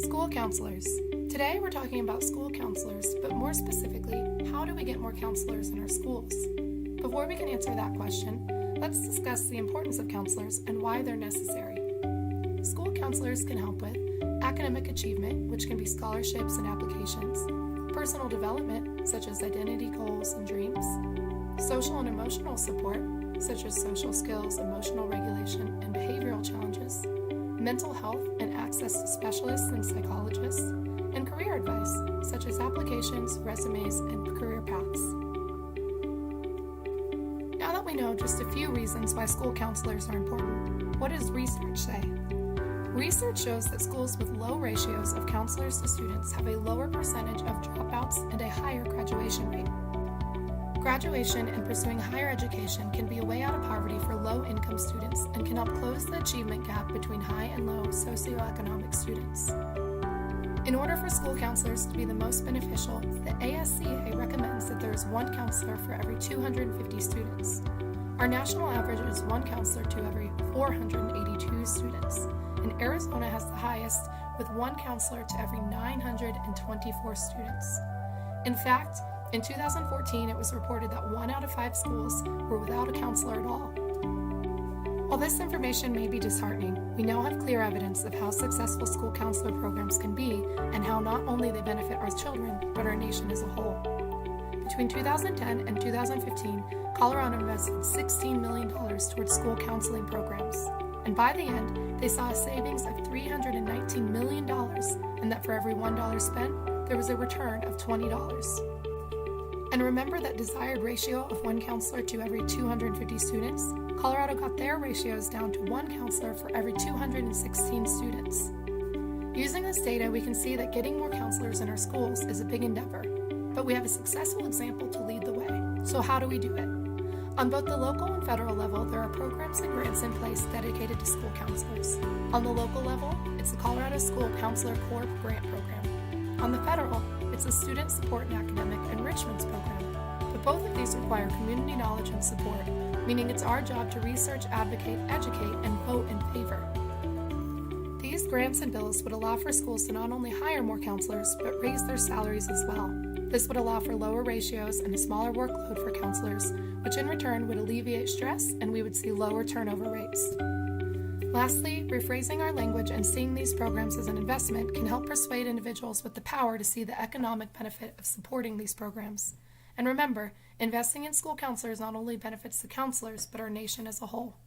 School counselors. Today we're talking about school counselors, but more specifically, how do we get more counselors in our schools? Before we can answer that question, let's discuss the importance of counselors and why they're necessary. School counselors can help with academic achievement, which can be scholarships and applications, personal development, such as identity goals and dreams, social and emotional support, such as social skills, emotional regulation, and behavioral challenges, mental health and access to specialists and psychologists, and career advice, such as applications, resumes, and career paths. Now that we know just a few reasons why school counselors are important, what does research say? Research shows that schools with low ratios of counselors to students have a lower percentage of dropouts and a higher graduation rate. Graduation and pursuing higher education can be a way out of poverty for low-income students and can help close the achievement gap between high and low socioeconomic students. In order for school counselors to be the most beneficial, the ASCA recommends that there is one counselor for every 250 students. Our national average is one counselor to every 482 students, and Arizona has the highest with one counselor to every 924 students. In fact, in 2014, it was reported that 1 out of 5 schools were without a counselor at all. While this information may be disheartening, we now have clear evidence of how successful school counselor programs can be and how not only they benefit our children, but our nation as a whole. Between 2010 and 2015, Colorado invested $16 million towards school counseling programs. And by the end, they saw a savings of $319 million, and that for every $1 spent, there was a return of $20. And remember that desired ratio of one counselor to every 250 students? Colorado got their ratios down to one counselor for every 216 students. Using this data, we can see that getting more counselors in our schools is a big endeavor, but we have a successful example to lead the way. So how do we do it? On both the local and federal level, there are programs and grants in place dedicated to school counselors. On the local level, it's the Colorado School Counselor Corps Grant Program. On the federal, it's the Student Support and Academic Enrichments Program. But both of these require community knowledge and support, meaning it's our job to research, advocate, educate, and vote in favor. These grants and bills would allow for schools to not only hire more counselors, but raise their salaries as well. This would allow for lower ratios and a smaller workload for counselors, which in return would alleviate stress and we would see lower turnover rates. Lastly, rephrasing our language and seeing these programs as an investment can help persuade individuals with the power to see the economic benefit of supporting these programs. And remember, investing in school counselors not only benefits the counselors, but our nation as a whole.